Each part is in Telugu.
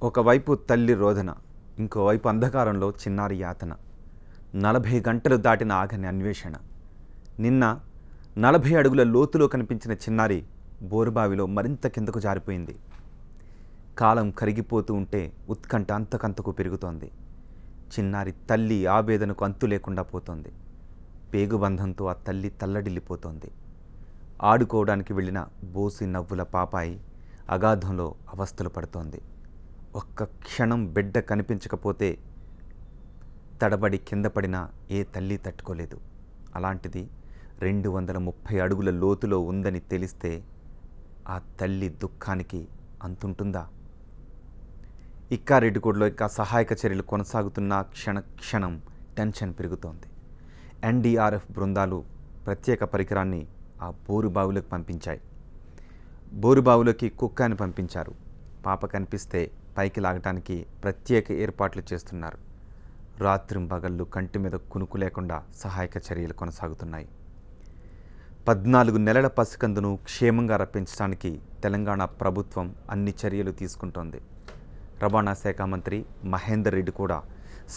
ఒకవైపు తల్లి రోదన, ఇంకోవైపు అంధకారంలో చిన్నారి యాతన. 40 గంటలు దాటిన ఆగని అన్వేషణ. నిన్న 40 అడుగుల లోతులో కనిపించిన చిన్నారి బోరుబావిలో మరింత కిందకు జారిపోయింది. కాలం కరిగిపోతూ ఉంటే ఉత్కంఠ అంతకంతకు పెరుగుతోంది. చిన్నారి తల్లి ఆవేదనకు అంతు లేకుండా పోతోంది. పేగుబంధంతో ఆ తల్లి తల్లడిల్లిపోతోంది. ఆడుకోవడానికి వెళ్ళిన బోసి నవ్వుల పాపాయి అగాధంలో అవస్థలు పడుతోంది. ఒక్క క్షణం బిడ్డ కనిపించకపోతే తడబడి కింద పడినా ఏ తల్లి తట్టుకోలేదు. అలాంటిది 230 అడుగుల లోతులో ఉందని తెలిస్తే ఆ తల్లి దుఃఖానికి అంతుంటుందా? ఇక్కారెడ్డిగూడలో ఇంకా సహాయక చర్యలు కొనసాగుతున్న క్షణం టెన్షన్ పెరుగుతోంది. ఎన్డీఆర్ఎఫ్ బృందాలు ప్రత్యేక పరికరాన్ని ఆ బోరుబావులకు పంపించాయి. బోరుబావులోకి కుక్కని పంపించారు. పాప కనిపిస్తే పైకి లాగటానికి ప్రత్యేక ఏర్పాట్లు చేస్తున్నారు. రాత్రింబగళ్ళు కంటి మీద కునుకు లేకుండా సహాయక చర్యలు కొనసాగుతున్నాయి. 14 నెలల పసికందును క్షేమంగా రప్పించడానికి తెలంగాణ ప్రభుత్వం అన్ని చర్యలు తీసుకుంటోంది. రవాణా శాఖ మంత్రి మహేందర్ రెడ్డి కూడా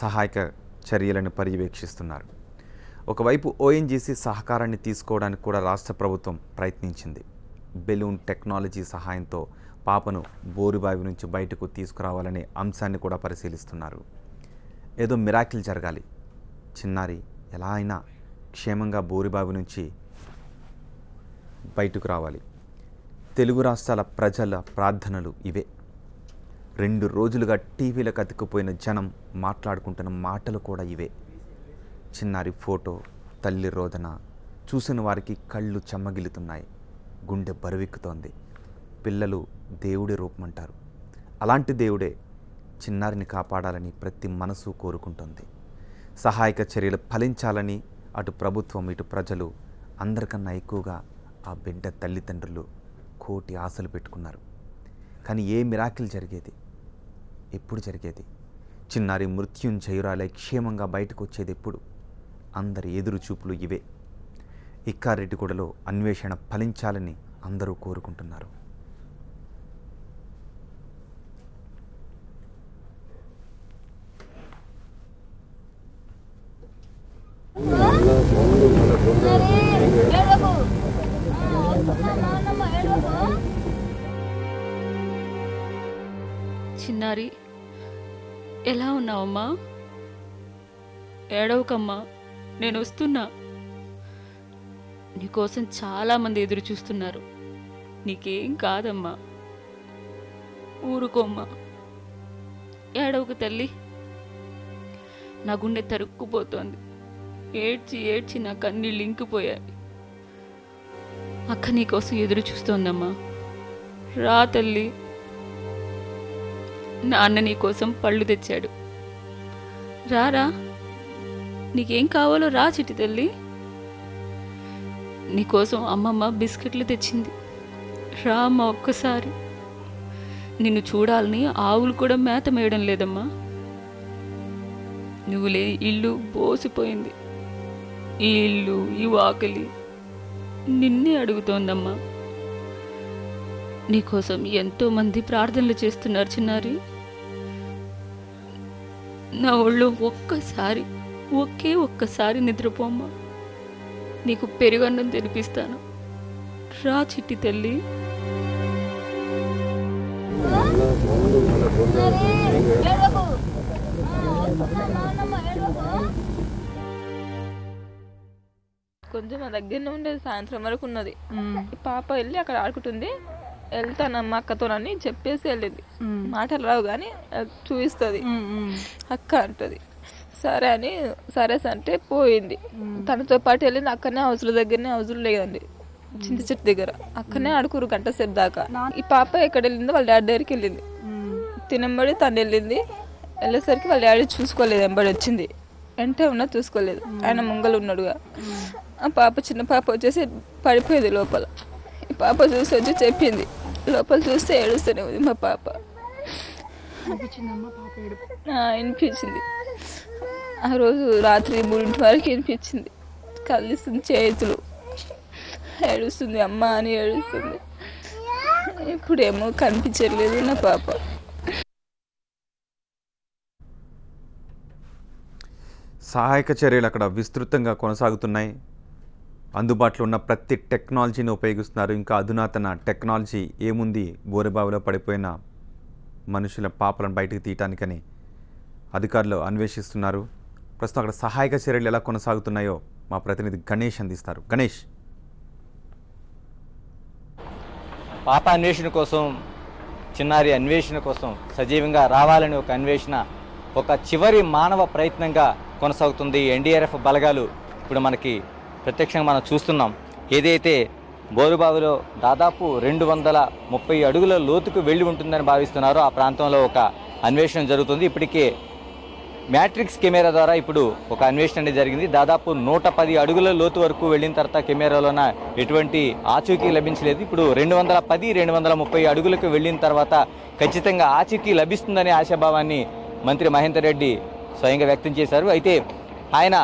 సహాయక చర్యలను పర్యవేక్షిస్తున్నారు. ఒకవైపు ఓఎన్జీసీ సహకారాన్ని తీసుకోవడానికి కూడా రాష్ట్ర ప్రభుత్వం ప్రయత్నించింది. బెలూన్ టెక్నాలజీ సహాయంతో పాపను బోరుబావి నుంచి బయటకు తీసుకురావాలనే అంశాన్ని కూడా పరిశీలిస్తున్నారు. ఏదో మిరాకిల్ జరగాలి, చిన్నారి ఎలా అయినా క్షేమంగా బోరుబావి నుంచి బయటకు రావాలి. తెలుగు రాష్ట్రాల ప్రజల ప్రార్థనలు ఇవే. 2 రోజులుగా టీవీలకు అతుక్కుపోయిన జనం మాట్లాడుకుంటున్న మాటలు కూడా ఇవే. చిన్నారి ఫోటో, తల్లి రోదన చూసిన వారికి కళ్ళు చెమ్మగిలుతున్నాయి, గుండె బరువెక్కుతోంది. పిల్లలు దేవుడి రూపమంటారు. అలాంటి దేవుడే చిన్నారిని కాపాడాలని ప్రతి మనసు కోరుకుంటుంది. సహాయక చర్యలు ఫలించాలని అటు ప్రభుత్వం ఇటు ప్రజలు అందరికన్నా ఎక్కువగా ఆ బిడ్డ తల్లిదండ్రులు కోటి ఆశలు పెట్టుకున్నారు. కానీ ఏ మిరాకిల్ జరిగేది? ఎప్పుడు జరిగేది? చిన్నారి మృత్యుంజయురాలై క్షేమంగా బయటకు వచ్చేది ఎప్పుడు? అందరి ఎదురు చూపులు ఇవే. ఇక్కారెడ్డిగూడలో అన్వేషణ ఫలించాలని అందరూ కోరుకుంటున్నారు. చిన్నారి, ఎలా ఉన్నావమ్మా? ఏడవకమ్మా, నేను వస్తున్నా. నీకోసం చాలామంది ఎదురు చూస్తున్నారు. నీకేం కాదమ్మా, ఊరుకోమ్మా, ఏడవకు తల్లి. నా గుండె తరుక్కుపోతోంది. ఏడ్చి ఏడ్చి నా కన్నీళ్ళు ఇంకిపోయాయి. అక్క నీకోసం ఎదురు చూస్తోందమ్మా, రా తల్లి. నాన్న నీకోసం పళ్ళు తెచ్చాడు, రారా. నీకేం కావాలో రా చిట్టి తల్లి. నీకోసం అమ్మమ్మ బిస్కెట్లు తెచ్చింది, రా అమ్మ ఒక్కసారి. నిన్ను చూడాలని ఆవులు కూడా మేత మేయడం లేదమ్మా. నువ్వు లేని ఇల్లు బోసిపోయింది. ఈ ఇల్లు, ఈ వాకిలి నిన్నే అడుగుతోందమ్మా. నీకోసం ఎంతోమంది ప్రార్థనలు చేస్తున్నారు చిన్నారి. నా ఒళ్ళు ఒక్కసారి నిద్రపోమ్మా. నీకు పెరుగన్నం తినిపిస్తాను, రా చిట్టి తల్లి. కొంచెం మా దగ్గరనే ఉండేది, సాయంత్రం వరకు ఉన్నది. పాప వెళ్ళి అక్కడ ఆడుకుంటుంది. వెళ్తానమ్మా అక్కతోనని చెప్పేసి వెళ్ళింది. మాటలు రావు కానీ చూపిస్తుంది, అక్క అంటుంది. సరే అని సరే అంటే పోయింది. తనతో పాటు వెళ్ళింది. అక్కడనే హౌజుల దగ్గరనే, హౌజులు లేదండి, చింత చెట్టు దగ్గర. అక్కడనే ఆడుకురు గంట సేపు దాకా. ఈ పాప ఎక్కడ వెళ్ళిందో వాళ్ళ డాడీ దగ్గరికి వెళ్ళింది. తినబడి తను వెళ్ళింది. వెళ్ళేసరికి వాళ్ళ డాడీ చూసుకోలేదు, ఎంబడి వచ్చింది. వెంటే ఉన్నా చూసుకోలేదు, ఆయన ముంగలు ఉన్నాడుగా. ఆ పాప, చిన్న పాప వచ్చేసి పడిపోయింది లోపల. ఈ పాప చూసి వచ్చి చెప్పింది. లోపల చూస్తే ఏడుస్తూనే ఉంది మా పాప. వినిపించింది. ఆ రోజు రాత్రి 3 వరకు వినిపించింది. కలిస్తుంది, చేతులు ఏడుస్తుంది, అమ్మ అని ఏడుస్తుంది. ఇప్పుడేమో కనిపించట్లేదు నా పాప. సహాయక చర్యలు అక్కడ విస్తృతంగా కొనసాగుతున్నాయి. అందుబాటులో ఉన్న ప్రతి టెక్నాలజీని ఉపయోగిస్తున్నారు. ఇంకా అధునాతన టెక్నాలజీ ఏముంది బోరుబావిలో పడిపోయిన మనుషుల పాపలను బయటకు తీయటానికని అధికారులు అన్వేషిస్తున్నారు. ప్రస్తుతం అక్కడ సహాయక చర్యలు ఎలా కొనసాగుతున్నాయో మా ప్రతినిధి గణేష్ అందిస్తారు. గణేష్, పాప అన్వేషణ కోసం, చిన్నారి అన్వేషణ కోసం సజీవంగా రావాలని ఒక అన్వేషణ, ఒక చివరి మానవ ప్రయత్నంగా కొనసాగుతుంది. ఎన్డీఆర్ఎఫ్ బలగాలు ఇప్పుడు మనకి ప్రత్యక్షంగా మనం చూస్తున్నాం. ఏదైతే బోరుబావిలో దాదాపు 230 అడుగుల లోతుకు వెళ్ళి ఉంటుందని భావిస్తున్నారో ఆ ప్రాంతంలో ఒక అన్వేషణ జరుగుతుంది. ఇప్పటికే మ్యాట్రిక్స్ కెమెరా ద్వారా ఇప్పుడు ఒక అన్వేషణ అనేది జరిగింది. దాదాపు 110 అడుగుల లోతు వరకు వెళ్ళిన తర్వాత కెమెరాలోన ఎటువంటి ఆచూకీ లభించలేదు. ఇప్పుడు 210, 230 అడుగులకు వెళ్ళిన తర్వాత ఖచ్చితంగా ఆచూకీ లభిస్తుందనే ఆశాభావాన్ని మంత్రి మహేందర్ రెడ్డి స్వయంగా వ్యక్తం చేశారు. అయితే ఆయన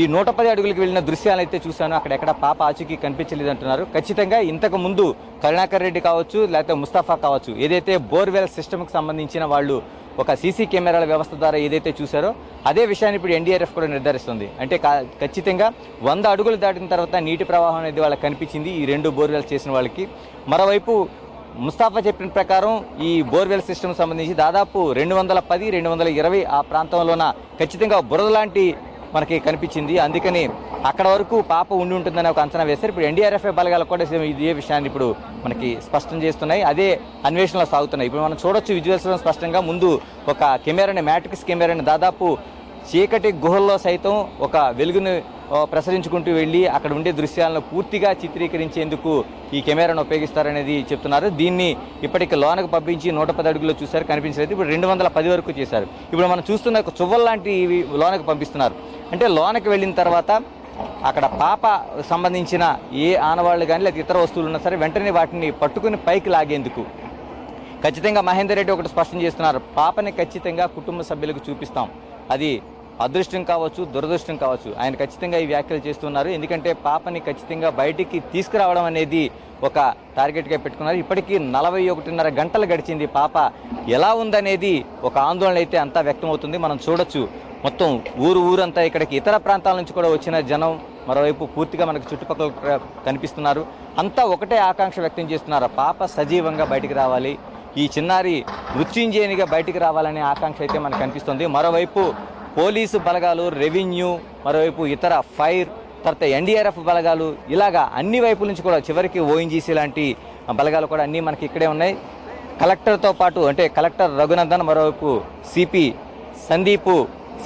ఈ 110 అడుగులకు వెళ్ళిన దృశ్యాలను అయితే చూశాను, అక్కడెక్కడ పాప ఆచూకీ కనిపించలేదు అంటున్నారు. ఖచ్చితంగా ఇంతకు ముందు కరుణాకర్ రెడ్డి కావచ్చు, లేకపోతే ముస్తఫా కావచ్చు, ఏదైతే బోర్వెల్ సిస్టమ్కి సంబంధించిన వాళ్ళు ఒక సీసీ కెమెరాల వ్యవస్థ ద్వారా ఏదైతే చూశారో అదే విషయాన్ని ఇప్పుడు ఎన్డీఆర్ఎఫ్ కూడా నిర్ధారిస్తుంది. అంటే ఖచ్చితంగా 100 అడుగులు దాటిన తర్వాత నీటి ప్రవాహం అనేది వాళ్ళకి కనిపించింది ఈ 2 బోర్వెల్స్ చేసిన వాళ్ళకి. మరోవైపు ముస్తాఫా చెప్పిన ప్రకారం ఈ బోర్వెల్ సిస్టమ్ సంబంధించి దాదాపు 210, 220 ఆ ప్రాంతంలోన ఖచ్చితంగా బురద లాంటి మనకి కనిపించింది. అందుకని అక్కడ వరకు పాప ఉండి ఉంటుందని ఒక అంచనా వేశారు. ఇప్పుడు ఎన్డీఆర్ఎఫ్ బలగాలు కూడా ఇదే విషయాన్ని ఇప్పుడు మనకి స్పష్టం చేస్తున్నాయి. అదే అన్వేషణలో సాగుతున్నాయి. ఇప్పుడు మనం చూడొచ్చు విజువల్స్లో స్పష్టంగా ముందు ఒక కెమెరాని, మ్యాట్రిక్స్ కెమెరాని దాదాపు చీకటి గుహల్లో సైతం ఒక వెలుగును ప్రసరించుకుంటూ వెళ్ళి అక్కడ ఉండే దృశ్యాలను పూర్తిగా చిత్రీకరించేందుకు ఈ కెమెరాను ఉపయోగిస్తారనేది చెప్తున్నారు. దీన్ని ఇప్పటికి లోనకు పంపించి 110 అడుగుల్లో చూశారు, కనిపించలేదు. ఇప్పుడు 210 వరకు చేశారు. ఇప్పుడు మనం చూస్తున్న ఒక చువ్వల్ లాంటి ఇవి లోనకు పంపిస్తున్నారు. అంటే లోనకు వెళ్ళిన తర్వాత అక్కడ పాప సంబంధించిన ఏ ఆనవాళ్ళు కానీ లేదా ఇతర వస్తువులు ఉన్నా సరే వెంటనే వాటిని పట్టుకుని పైకి లాగేందుకు ఖచ్చితంగా మహేందర్ రెడ్డి ఒకటి స్పష్టం చేస్తున్నారు. పాపని ఖచ్చితంగా కుటుంబ సభ్యులకు చూపిస్తాం. అది అదృష్టం కావచ్చు, దురదృష్టం కావచ్చు, ఆయన ఖచ్చితంగా ఈ వ్యాఖ్యలు చేస్తున్నారు. ఎందుకంటే పాపని ఖచ్చితంగా బయటికి తీసుకురావడం అనేది ఒక టార్గెట్గా పెట్టుకున్నారు. ఇప్పటికీ 41.5 గంటలు గడిచింది. పాప ఎలా ఉందనేది ఒక ఆందోళన అయితే అంతా వ్యక్తమవుతుంది. మనం చూడొచ్చు మొత్తం ఊరంతా ఇక్కడికి ఇతర ప్రాంతాల నుంచి కూడా వచ్చిన జనం మరోవైపు పూర్తిగా మనకు చుట్టుపక్కల కనిపిస్తున్నారు. అంతా ఒకటే ఆకాంక్ష వ్యక్తం చేస్తున్నారు, పాప సజీవంగా బయటికి రావాలి, ఈ చిన్నారి మృత్యుంజయునిగా బయటికి రావాలనే ఆకాంక్ష అయితే మనకు కనిపిస్తుంది. మరోవైపు పోలీసు బలగాలు, రెవెన్యూ, మరోవైపు ఇతర ఫైర్, తర్వాత ఎన్డీఆర్ఎఫ్ బలగాలు, ఇలాగా అన్ని వైపుల నుంచి కూడా చివరికి ఓఎన్జీసీ లాంటి బలగాలు కూడా అన్నీ మనకి ఇక్కడే ఉన్నాయి. కలెక్టర్తో పాటు అంటే కలెక్టర్ రఘునందన్, మరోవైపు సిపి సందీప్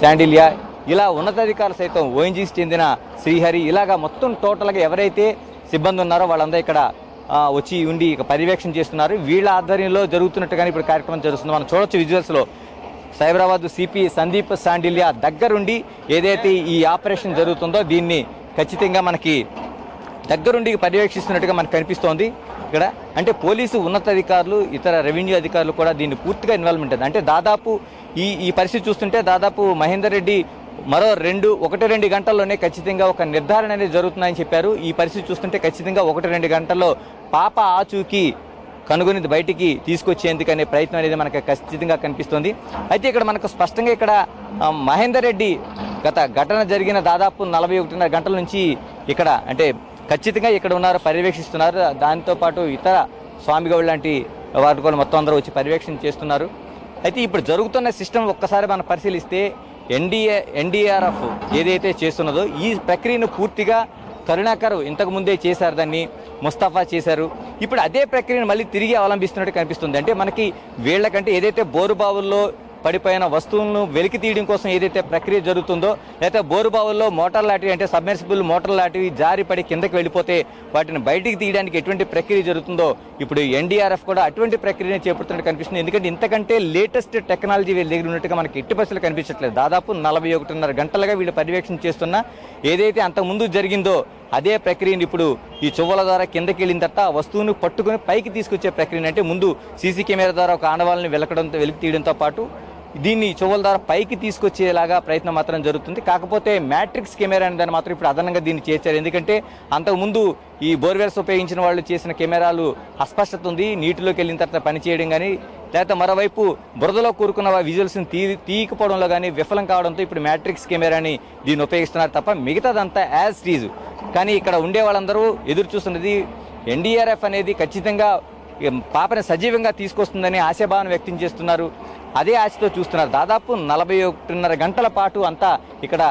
శాండిలియా, ఇలా ఉన్నతాధికారులు సైతం, ఓఎన్జీసీ చెందిన శ్రీహరి, ఇలాగా మొత్తం టోటల్గా ఎవరైతే సిబ్బంది ఉన్నారో వాళ్ళందరూ ఇక్కడ వచ్చి ఉండి పర్యవేక్షణ చేస్తున్నారు. వీళ్ళ ఆధ్వర్యంలో జరుగుతున్నట్టుగానే ఇప్పుడు కార్యక్రమం జరుగుతుంది. మనం చూడొచ్చు విజువల్స్లో సైబరాబాద్ సిపి సందీప్ శాండిలియా దగ్గరుండి ఏదైతే ఈ ఆపరేషన్ జరుగుతుందో దీన్ని ఖచ్చితంగా మనకి దగ్గరుండి పర్యవేక్షిస్తున్నట్టుగా మనకు కనిపిస్తోంది. ఇక్కడ అంటే పోలీసు ఉన్నతాధికారులు, ఇతర రెవెన్యూ అధికారులు కూడా దీన్ని పూర్తిగా ఇన్వాల్వ్మెంట్ ఉంది. అంటే దాదాపు ఈ పరిస్థితి చూస్తుంటే దాదాపు మహేందర్ రెడ్డి మరో 1-2 గంటల్లోనే ఖచ్చితంగా ఒక నిర్ధారణ అనేది జరుగుతుందని చెప్పారు. ఈ పరిస్థితి చూస్తుంటే ఖచ్చితంగా 1-2 గంటల్లో పాప ఆచూకీ కనుగొని బయటికి తీసుకొచ్చేందుకనే ప్రయత్నం అనేది మనకు ఖచ్చితంగా కనిపిస్తుంది. అయితే ఇక్కడ మనకు స్పష్టంగా ఇక్కడ మహేందర్ రెడ్డి గత ఘటన జరిగిన దాదాపు 41.5 గంటల నుంచి ఇక్కడ అంటే ఖచ్చితంగా ఇక్కడ ఉన్నారు, పర్యవేక్షిస్తున్నారు. దాంతోపాటు ఇతర స్వామిగౌడ్ లాంటి వారు కూడా మొత్తం అందరూ వచ్చి పర్యవేక్షణ చేస్తున్నారు. అయితే ఇప్పుడు జరుగుతున్న సిస్టమ్ ఒక్కసారి మనం పరిశీలిస్తే ఎన్డీఆర్ఎఫ్ ఏదైతే చేస్తున్నదో ఈ ప్రక్రియను పూర్తిగా కరుణాకర్ ఇంతకు ముందే చేశారు, దాన్ని ముస్తఫా చేశారు. ఇప్పుడు అదే ప్రక్రియను మళ్ళీ తిరిగి అవలంబిస్తున్నట్టు కనిపిస్తుంది. అంటే మనకి వీళ్ళకంటే ఏదైతే బోరుబావుల్లో పడిపోయిన వస్తువులను వెలికి తీయడం కోసం ఏదైతే ప్రక్రియ జరుగుతుందో, లేకపోతే బోరుబావుల్లో మోటార్ లాంటివి అంటే సబ్మెర్సిబుల్ మోటార్ లాంటివి జారి పడి కిందకి వెళ్ళిపోతే వాటిని బయటికి తీయడానికి ఎటువంటి ప్రక్రియ జరుగుతుందో ఇప్పుడు ఎన్డీఆర్ఎఫ్ కూడా అటువంటి ప్రక్రియను చేపడుతున్నట్టు కనిపిస్తుంది. ఎందుకంటే ఇంతకంటే లేటెస్ట్ టెక్నాలజీ వీళ్ళ దగ్గర ఉన్నట్టుగా మనకి ఎట్టి పరిస్థితులు కనిపించట్లేదు. దాదాపు 41.5 గంటలుగా వీళ్ళు పర్యవేక్షణ చేస్తున్నా ఏదైతే అంతకుముందు జరిగిందో అదే ప్రక్రియను ఇప్పుడు ఈ చువ్వల ద్వారా కిందకి వెళ్ళిన తర్వాత ఆ వస్తువును పట్టుకుని పైకి తీసుకొచ్చే ప్రక్రియను అంటే ముందు సీసీ కెమెరా ద్వారా ఒక ఆనవాళ్ళని వెలికి తీయడంతో పాటు దీన్ని చువ్వల ద్వారా పైకి తీసుకొచ్చేలాగా ప్రయత్నం మాత్రం జరుగుతుంది. కాకపోతే మ్యాట్రిక్స్ కెమెరా అనే దాన్ని మాత్రం ఇప్పుడు అదనంగా దీన్ని చేర్చారు. ఎందుకంటే అంతకుముందు ఈ బోర్వెల్స్ ఉపయోగించిన వాళ్ళు చేసిన కెమెరాలు అస్పష్టత ఉంది, నీటిలోకి వెళ్ళిన తర్వాత పనిచేయడం కానీ లేకపోతే మరోవైపు బురదలో కూరుకున్న విజువల్స్ని తీయకపోవడంలో కానీ విఫలం కావడంతో ఇప్పుడు మ్యాట్రిక్స్ కెమెరాని దీన్ని ఉపయోగిస్తున్నారు తప్ప మిగతాదంతా యాజ్ టీజ్. కానీ ఇక్కడ ఉండే వాళ్ళందరూ ఎదురు చూస్తున్నది ఎన్డీఆర్ఎఫ్ అనేది ఖచ్చితంగా పాపని సజీవంగా తీసుకొస్తుందని ఆశాభావం వ్యక్తం చేస్తున్నారు. అదే ఆశతో చూస్తున్నారు. దాదాపు 41.5 గంటల పాటు అంతా ఇక్కడ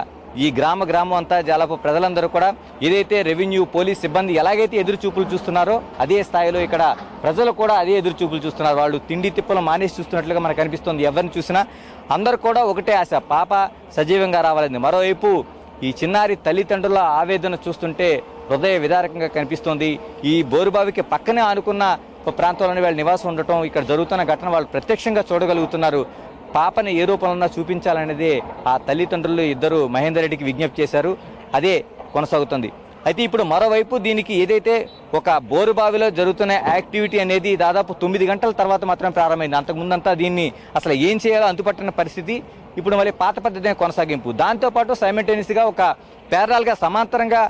ఈ గ్రామం అంతా జాలపు ప్రజలందరూ కూడా ఏదైతే రెవెన్యూ పోలీస్ సిబ్బంది ఎలాగైతే ఎదురు చూపులు చూస్తున్నారో అదే స్థాయిలో ఇక్కడ ప్రజలు కూడా అదే ఎదురు చూపులు చూస్తున్నారు. వాళ్ళు తిండి తిప్పలు మానేసి చూస్తున్నట్లుగా మనకు అనిపిస్తుంది. ఎవరిని చూసినా అందరూ కూడా ఒకటే ఆశ, పాప సజీవంగా రావాలని. మరోవైపు ఈ చిన్నారి తల్లిదండ్రుల ఆవేదన చూస్తుంటే హృదయ విదారకంగా కనిపిస్తోంది. ఈ బోరుబావికి పక్కనే ఆనుకున్న ప్రాంతంలోనే వాళ్ళ నివాసం ఉండటం, ఇక్కడ జరుగుతున్న ఘటన వాళ్ళు ప్రత్యక్షంగా చూడగలుగుతున్నారు. పాపని ఏ రూపంలో చూపించాలనేది ఆ తల్లిదండ్రులు ఇద్దరు మహేందర్ రెడ్డికి విజ్ఞప్తి చేశారు. అదే కొనసాగుతుంది. అయితే ఇప్పుడు మరోవైపు దీనికి ఏదైతే ఒక బోరుబావిలో జరుగుతున్న యాక్టివిటీ అనేది దాదాపు 9 గంటల తర్వాత మాత్రమే ప్రారంభమైంది. అంతకుముందంతా దీన్ని అసలు ఏం చేయాలో అంతుపట్టిన పరిస్థితి. ఇప్పుడు మళ్ళీ పాత పద్ధతి కొనసాగింపు. దాంతోపాటు సైమల్టేనియస్గా ఒక ప్యారలల్గా సమాంతరంగా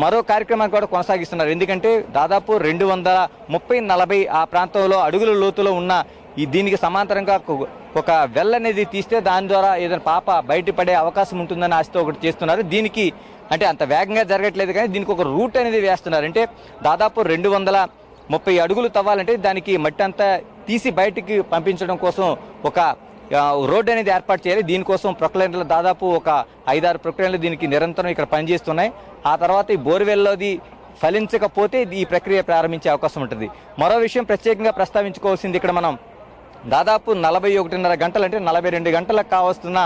మరో కార్యక్రమాన్ని కూడా కొనసాగిస్తున్నారు. ఎందుకంటే దాదాపు 230-40 ఆ ప్రాంతంలో అడుగుల లోతులో ఉన్న దీనికి సమాంతరంగా ఒక వెల్ అనేది తీస్తే దాని ద్వారా ఏదైనా పాప బయటపడే అవకాశం ఉంటుందని ఆశతో ఒకటి చేస్తున్నారు. దీనికి అంటే అంత వేగంగా జరగట్లేదు కానీ దీనికి ఒక రూట్ అనేది వేస్తున్నారు. అంటే దాదాపు 230 అడుగులు తవ్వాలంటే దానికి మట్టి అంతా తీసి బయటికి పంపించడం కోసం ఒక రోడ్డు అనేది ఏర్పాటు చేయాలి. దీనికోసం ప్రొక్లైనర్లు దాదాపు ఒక 5-6 ప్రొక్లైనర్లు దీనికి నిరంతరం ఇక్కడ పనిచేస్తున్నాయి. ఆ తర్వాత ఈ బోర్వెల్లోది ఫలించకపోతే ఈ ప్రక్రియ ప్రారంభించే అవకాశం ఉంటుంది. మరో విషయం ప్రత్యేకంగా ప్రస్తావించుకోవాల్సింది, ఇక్కడ మనం దాదాపు 41.5 గంటలు అంటే 42 గంటలకు కావస్తున్న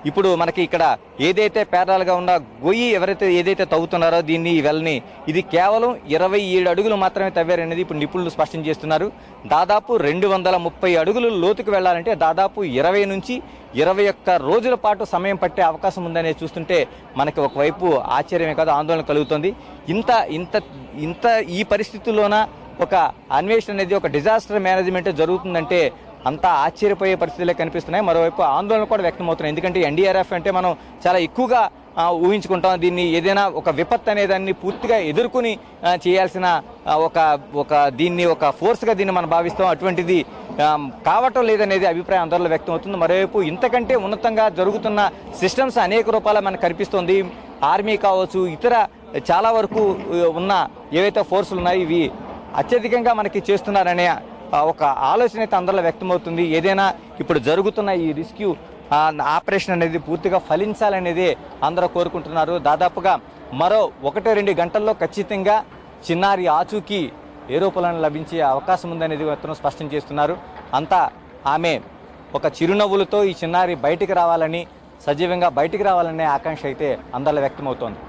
ఇప్పుడు మనకి ఇక్కడ ఏదైతే ప్యారలల్గా ఉన్న గొయ్యి ఎవరైతే ఏదైతే తవ్వుతున్నారో దీన్ని వెల్ని ఇది కేవలం 27 అడుగులు మాత్రమే తవ్వారనేది ఇప్పుడు నిపుణులు స్పష్టం చేస్తున్నారు. దాదాపు 230 అడుగులు లోతుకు వెళ్లాలంటే దాదాపు 20 నుంచి 21 రోజుల పాటు సమయం పట్టే అవకాశం ఉందనేది చూస్తుంటే మనకి ఒకవైపు ఆశ్చర్యమే కాదు ఆందోళన కలుగుతుంది. ఇంత ఈ పరిస్థితుల్లోన ఒక అన్వేషణ అనేది ఒక డిజాస్టర్ మేనేజ్మెంట్ జరుగుతుందంటే అంతా ఆశ్చర్యపోయే పరిస్థితులే కనిపిస్తున్నాయి. మరోవైపు ఆందోళన కూడా వ్యక్తమవుతున్నాయి. ఎందుకంటే ఎన్డీఆర్ఎఫ్ అంటే మనం చాలా ఎక్కువగా ఊహించుకుంటాం. దీన్ని ఏదైనా ఒక విపత్తు అనే దాన్ని పూర్తిగా ఎదుర్కొని చేయాల్సిన దీన్ని ఒక ఫోర్స్గా దీన్ని మనం భావిస్తాం. అటువంటిది కావటం లేదనేది అభిప్రాయం అందరిలో వ్యక్తమవుతుంది. మరోవైపు ఇంతకంటే ఉన్నతంగా జరుగుతున్న సిస్టమ్స్ అనేక రూపాల మనకు కనిపిస్తుంది. ఆర్మీ కావచ్చు, ఇతర చాలా వరకు ఉన్న ఏవైతే ఫోర్సులు ఉన్నాయో ఇవి అత్యధికంగా మనకి చేస్తున్నారనే ఒక ఆలోచన అయితే అందరిలో వ్యక్తమవుతుంది. ఏదైనా ఇప్పుడు జరుగుతున్న ఈ రెస్క్యూ ఆపరేషన్ అనేది పూర్తిగా ఫలించాలనేది అందరూ కోరుకుంటున్నారు. దాదాపుగా మరో 1-2 గంటల్లో ఖచ్చితంగా చిన్నారి ఆచూకీ ఏ రూపంలో లభించే అవకాశం ఉందనేది అతను స్పష్టం చేస్తున్నారు. అంతా ఆమె ఒక చిరునవ్వులతో ఈ చిన్నారి బయటికి రావాలని, సజీవంగా బయటికి రావాలనే ఆకాంక్ష అయితే అందరిలో వ్యక్తమవుతోంది.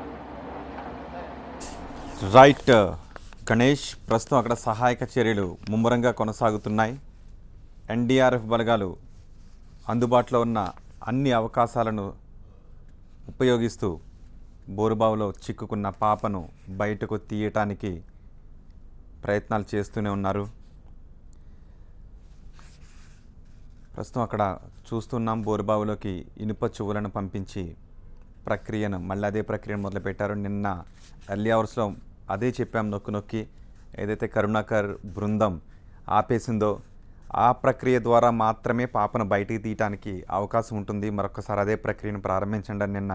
రైట్ గణేష్, ప్రస్తుతం అక్కడ సహాయక చర్యలు ముమ్మరంగా కొనసాగుతున్నాయి. ఎన్డీఆర్ఎఫ్ బలగాలు అందుబాటులో ఉన్న అన్ని అవకాశాలను ఉపయోగిస్తూ బోరుబావులో చిక్కుకున్న పాపను బయటకు తీయటానికి ప్రయత్నాలు చేస్తూనే ఉన్నారు. ప్రస్తుతం అక్కడ చూస్తున్నాం, బోరుబావులోకి ఇనుప చువ్వలను పంపించి ప్రక్రియను మళ్ళీ అదే ప్రక్రియను మొదలుపెట్టారు. నిన్న ఎర్లీ అవర్స్లో అదే చెప్పాం, నొక్కి ఏదైతే కరుణాకర్ బృందం ఆపేసిందో ఆ ప్రక్రియ ద్వారా మాత్రమే పాపను బయటికి తీయటానికి అవకాశం ఉంటుంది. మరొకసారి అదే ప్రక్రియను ప్రారంభించండి అని నిన్న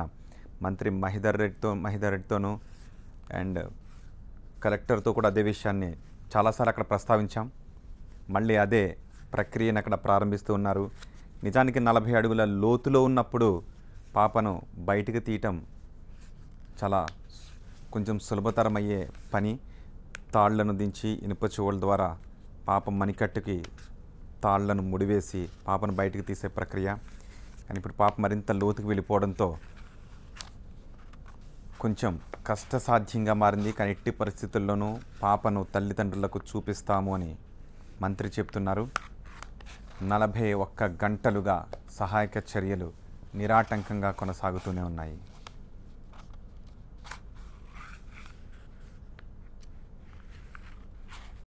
మంత్రి మహేందర్ రెడ్డితోనూ అండ్ కలెక్టర్తో కూడా అదే విషయాన్ని చాలాసార్లు అక్కడ ప్రస్తావించాం. మళ్ళీ అదే ప్రక్రియను అక్కడ ప్రారంభిస్తూ ఉన్నారు. నిజానికి 40 అడుగుల లోతులో ఉన్నప్పుడు పాపను బయటికి తీయటం చాలా కొంచెం సులభతరమయ్యే పని. తాళ్లను దించి ఇనుప చువ్వల ద్వారా పాప మణికట్టుకి తాళ్లను ముడివేసి పాపను బయటికి తీసే ప్రక్రియ. కానీ ఇప్పుడు పాప మరింత లోతుకు వెళ్ళిపోవడంతో కొంచెం కష్టసాధ్యంగా మారింది. కానీ ఎట్టి పరిస్థితుల్లోనూ పాపను తల్లిదండ్రులకు చూపిస్తాము అని మంత్రి చెప్తున్నారు. 41 గంటలుగా సహాయక చర్యలు నిరాటంకంగా కొనసాగుతూనే ఉన్నాయి.